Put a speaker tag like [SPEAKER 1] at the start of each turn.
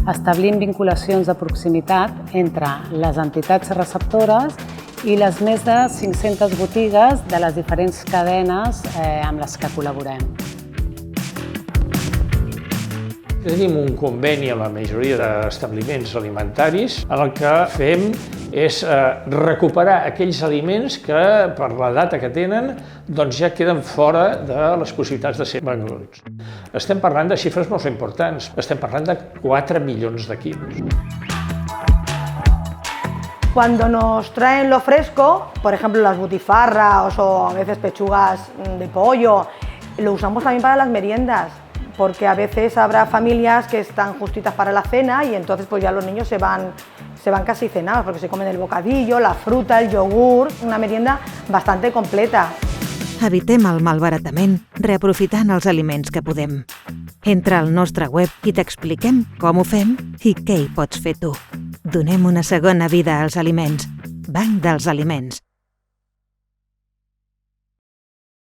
[SPEAKER 1] Establint vinculacions de proximitat entre les entitats receptores i les més de 500 botigues de les diferents cadenes amb les que col·laborem.
[SPEAKER 2] Tenim un conveni amb la majoria d'establiments alimentaris en el que fem és recuperar aquells aliments que, per la data que tenen, doncs ja queden fora de les possibilitats de ser venguts. Estem parlant de xifres molt importants, estem parlant de 4 milions de quilos.
[SPEAKER 3] Cuando nos traen lo fresco, por ejemplo las butifarras o a veces pechugas de pollo, lo usamos también para las meriendas, porque a veces habrá familias que están justitas para la cena y entonces pues ya los niños se van casi cenados, porque se comen el bocadillo, la fruta, el yogur, una merienda bastante completa.
[SPEAKER 4] Evitem el malbaratament reaprofitant els aliments que podem. Entra al nostre web i t'expliquem com ho fem i què hi pots fer tu. Donem una segona vida als aliments. Banc dels Aliments.